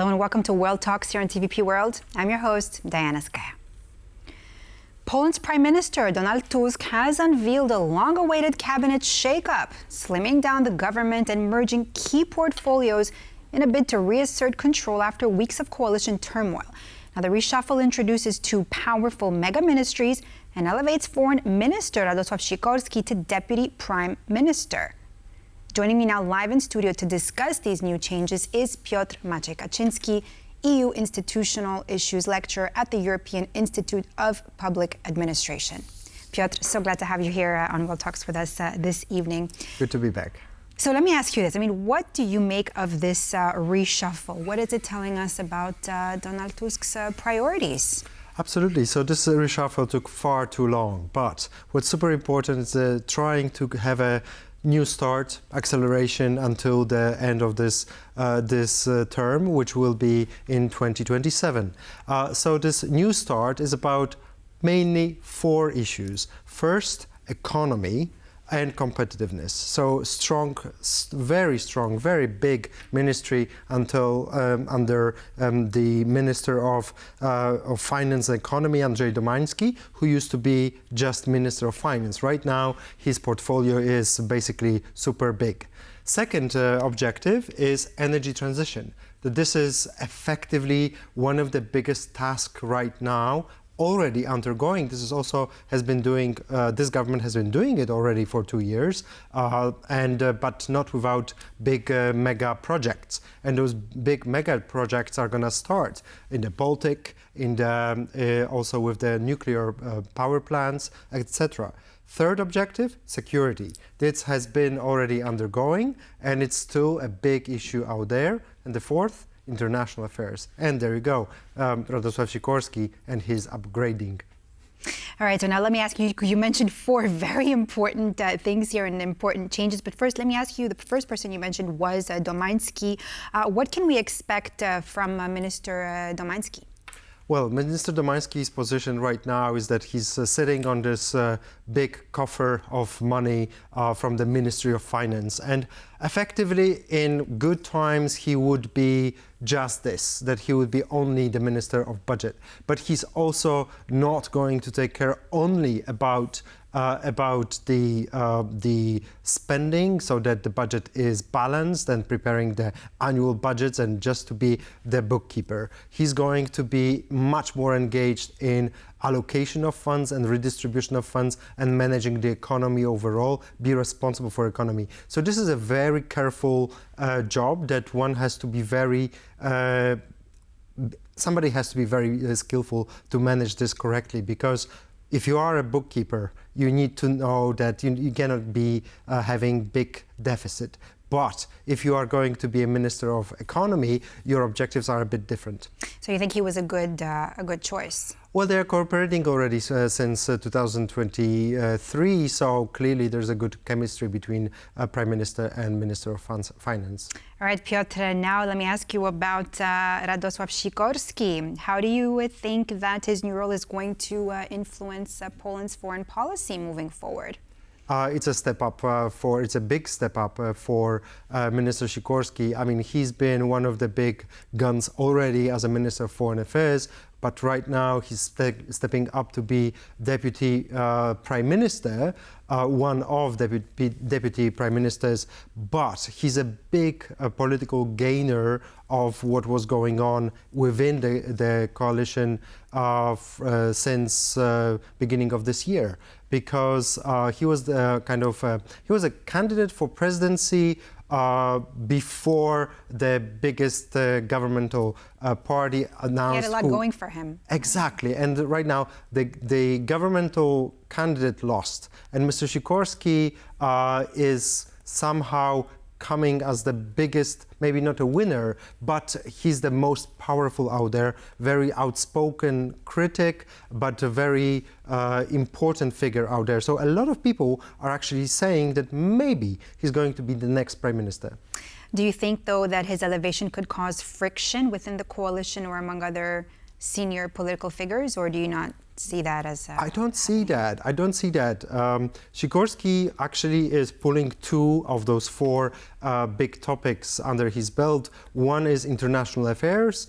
Hello and welcome to World Talks here on TVP World. I'm your host, Diana Skaya. Poland's Prime Minister Donald Tusk has unveiled a long-awaited cabinet shakeup, slimming down the government and merging key portfolios in a bid to reassert control after weeks of coalition turmoil. Now, the reshuffle introduces two powerful mega ministries and elevates Foreign Minister Radosław Sikorski to Deputy Prime Minister. Joining me now live in studio to discuss these new changes is Piotr Maciej Kaczyński, EU Institutional Issues Lecturer at the European Institute of Public Administration. Piotr, so glad to have you here on World Talks with us this evening. Good to be back. So let me ask you this. What do you make of this reshuffle? What is it telling us about Donald Tusk's priorities? Absolutely. So this reshuffle took far too long. But what's super important is trying to have a new start, acceleration until the end of this term, which will be in 2027. So this new start is about mainly four issues. First, economy and competitiveness. So strong, very big ministry under the Minister of Finance and Economy, Andrzej Domański, who used to be just Minister of Finance. Right now, his portfolio is basically super big. Second objective is energy transition. This is effectively one of the biggest tasks right now, already undergoing. This this government has been doing it already for 2 years, but not without big mega projects. And those big mega projects are going to start in the Baltic, also with the nuclear power plants, etc. Third objective, security. This has been already undergoing, and it's still a big issue out there. And the fourth, international affairs. And there you go, Radosław Sikorski and his upgrading. All right, so now let me ask you, you mentioned four very important things here and important changes, but first let me ask you, the first person you mentioned was Domański. What can we expect from Minister Domański? Well, Minister Domański's position right now is that he's sitting on this big coffer of money from the Ministry of Finance. And effectively, in good times, he would be just this, that he would be only the Minister of Budget. But he's also not going to take care only about the spending, so that the budget is balanced, and preparing the annual budgets and just to be the bookkeeper. He's going to be much more engaged in allocation of funds and redistribution of funds and managing the economy overall, be responsible for economy. So this is a very careful job that one has to be somebody has to be very skillful to manage this correctly, because if you are a bookkeeper, you need to know that you cannot be having big deficit. But if you are going to be a Minister of Economy, your objectives are a bit different. So you think he was a good choice? Well, they're cooperating already since 2023, so clearly there's a good chemistry between Prime Minister and Minister of Finance. All right, Piotr, now let me ask you about Radosław Sikorski. How do you think that his new role is going to influence Poland's foreign policy moving forward? It's a step up it's a big step up for Minister Sikorski. He's been one of the big guns already as a Minister of Foreign Affairs, but right now he's stepping up to be Deputy Prime Minister, one of Deputy Prime Ministers, but he's a big political gainer of what was going on within the coalition since beginning of this year, because he was he was a candidate for presidency before the biggest governmental party announced. He had a lot going for him. Exactly, and right now the governmental candidate lost, and Mr. Sikorski is somehow coming as the biggest, maybe not a winner, but he's the most powerful out there, very outspoken critic, but a very important figure out there. So a lot of people are actually saying that maybe he's going to be the next Prime Minister. Do you think, though, that his elevation could cause friction within the coalition or among other senior political figures, or do you not see that as I don't see that. Sikorski actually is pulling two of those four big topics under his belt. One is international affairs.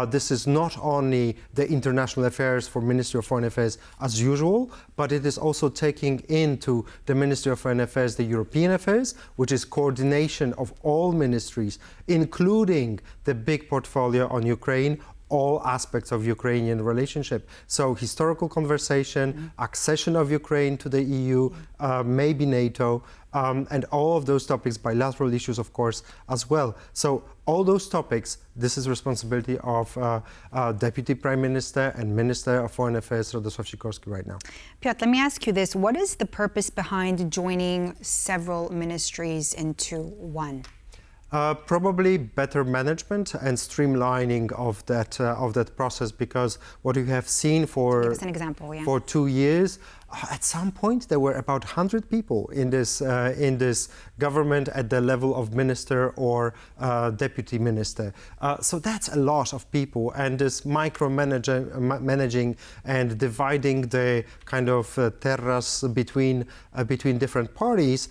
This is not only the international affairs for Ministry of Foreign Affairs as usual, but it is also taking into the Ministry of Foreign Affairs the European affairs, which is coordination of all ministries, including the big portfolio on Ukraine, all aspects of Ukrainian relationship. So historical conversation, accession of Ukraine to the EU, maybe NATO, and all of those topics, bilateral issues, of course, as well. So all those topics, this is responsibility of Deputy Prime Minister and Minister of Foreign Affairs Radosław Sikorski right now. Piotr, let me ask you this. What is the purpose behind joining several ministries into one? Probably better management and streamlining of that process, because what you have seen for Give us an example, yeah. for 2 years, at some point there were about 100 people in this government at the level of minister or deputy minister. So that's a lot of people, and this micromanaging and dividing the kind of terras between different parties.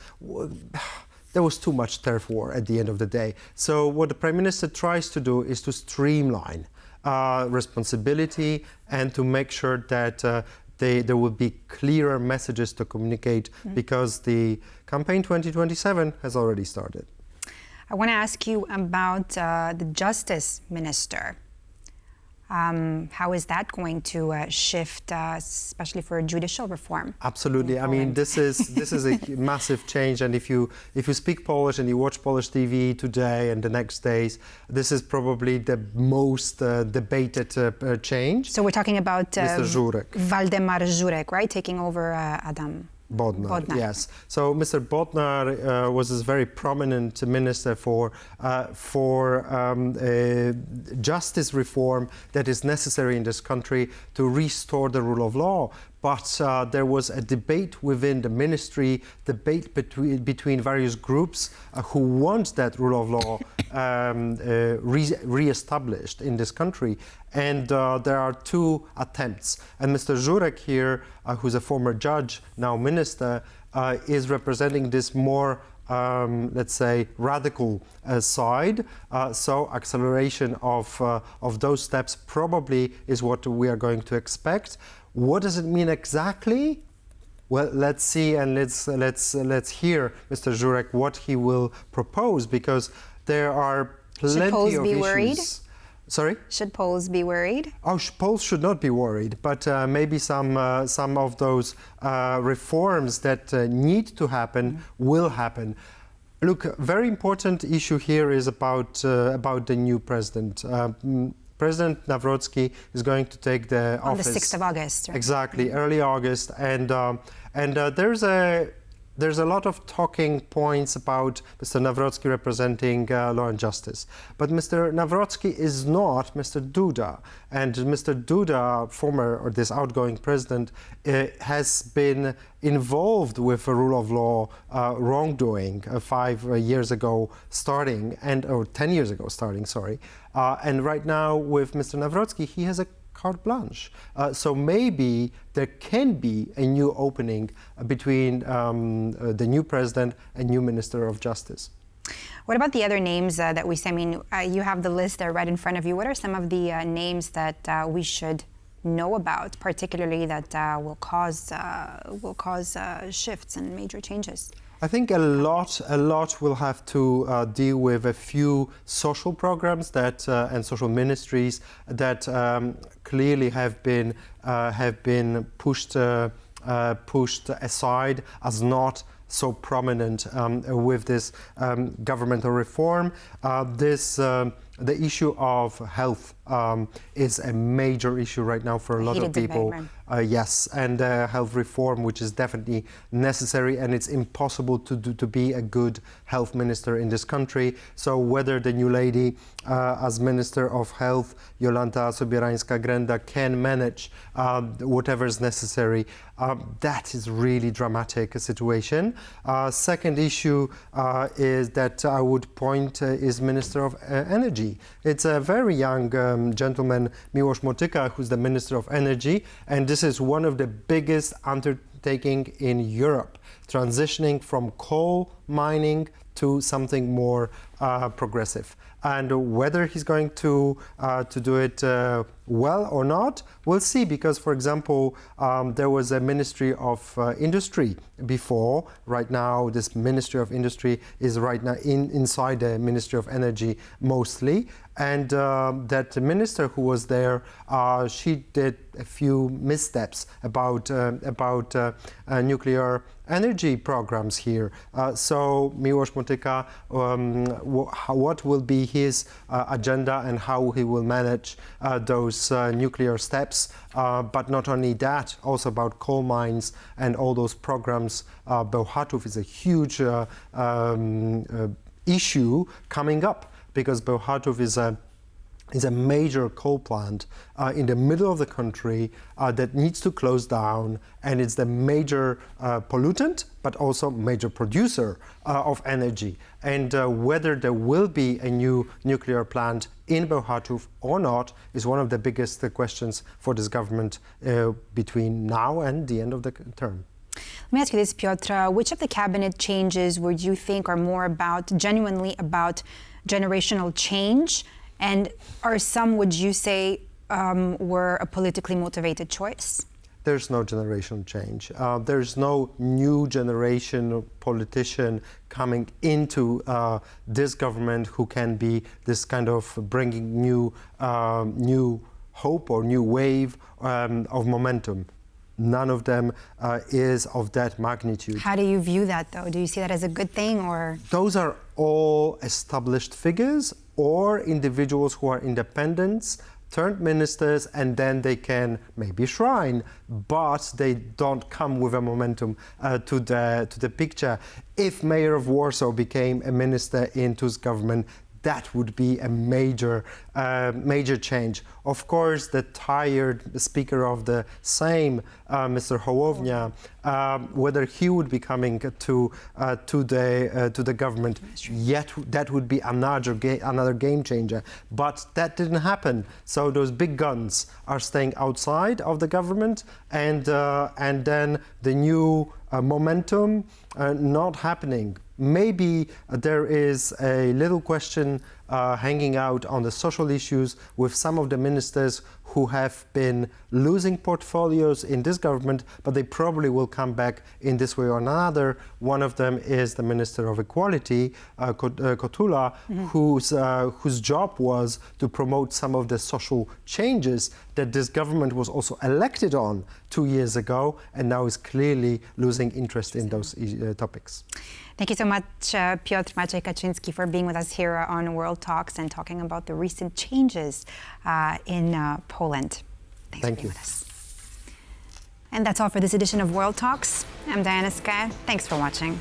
There was too much turf war at the end of the day. So what the Prime Minister tries to do is to streamline responsibility and to make sure that there will be clearer messages to communicate, because the campaign 2027 has already started. I want to ask you about the Justice Minister. How is that going to shift, especially for judicial reform? Absolutely. I mean, this is a massive change. And if you speak Polish and you watch Polish TV today and the next days, this is probably the most debated change. So we're talking about Mr. Żurek. Waldemar Żurek, right, taking over Adam Bodnar, yes. So Mr. Bodnar was this very prominent minister for justice reform that is necessary in this country to restore the rule of law. But there was a debate within the ministry, debate between various groups who want that rule of law re-established in this country. And there are two attempts. And Mr. Żurek here, who's a former judge, now minister, is representing this more let's say, radical side. So acceleration of those steps probably is what we are going to expect. What does it mean exactly? Well, let's see, and let's hear Mr. Żurek what he will propose, because there are plenty of issues. Should Poles be worried? Sorry? Should Poles be worried? Oh, Poles should not be worried, but maybe some of those reforms that need to happen will happen. Look, a very important issue here is about the new president. President Nawrocki is going to take the office on the 6th of August. Right? Exactly, early August, and there's a lot of talking points about Mr. Nawrocki representing law and justice. But Mr. Nawrocki is not Mr. Duda. And Mr. Duda, this outgoing president, has been involved with a rule of law wrongdoing 5 years ago starting, or 10 years ago starting, sorry. And right now with Mr. Nawrocki, he has a carte blanche. So maybe there can be a new opening between the new president and new Minister of Justice. What about the other names that we see? I mean, you have the list there right in front of you. What are some of the names that we should know about, particularly that will cause shifts and major changes? I think a lot will have to deal with a few social programs that and social ministries that clearly have been pushed aside as not so prominent with this governmental reform. The issue of health is a major issue right now for a lot of people. Yes, and health reform, which is definitely necessary, and it's impossible to be a good health minister in this country. So whether the new lady as Minister of Health, Jolanta Sobierańska-Grenda, can manage whatever is necessary, that is really dramatic situation. Second issue is that I would point is Minister of Energy. It's a very young gentleman Miłosz Motyka, who's the Minister of Energy, and this is one of the biggest undertaking in Europe, transitioning from coal mining to something more progressive. And whether he's going to do it well or not, we'll see. Because, for example, there was a Ministry of Industry before. Right now, this Ministry of Industry is right now inside the Ministry of Energy mostly. And that minister who was there, she did a few missteps about nuclear energy programs here. So Miłosz Motyka, what will be his agenda and how he will manage those nuclear steps? But not only that, also about coal mines and all those programs. Bełchatów is a huge issue coming up, because Bełchatów is a major coal plant in the middle of the country that needs to close down, and it's the major pollutant, but also major producer of energy. And whether there will be a new nuclear plant in Bełchatów or not is one of the biggest questions for this government between now and the end of the term. Let me ask you this, Piotr. Which of the cabinet changes would you think are more genuinely about generational change, and are some, would you say, were a politically motivated choice? There's no generational change. There's no new generation of politician coming into this government who can be this kind of bringing new hope or new wave of momentum. None of them is of that magnitude. How do you view that, though? Do you see that as a good thing, or? Those are all established figures or individuals who are independents, turned ministers, and then they can maybe shrine, but they don't come with a momentum to the picture. If Mayor of Warsaw became a minister in Tusk government, that would be a major change. Of course, the tired Speaker of the Sejm, Mr. Hołownia, whether he would be coming to the government, yet that would be another game changer. But that didn't happen. So those big guns are staying outside of the government, and then the new momentum not happening. Maybe there is a little question hanging out on the social issues with some of the ministers who have been losing portfolios in this government, but they probably will come back in this way or another. One of them is the Minister of Equality, Kotula, whose job was to promote some of the social changes that this government was also elected on 2 years ago, and now is clearly losing interest in those topics. Thank you so much, Piotr Maciej Kaczyński, for being with us here on World Talks and talking about the recent changes in Poland. Thanks for being with us. And that's all for this edition of World Talks. I'm Diana Skaya. Thanks for watching.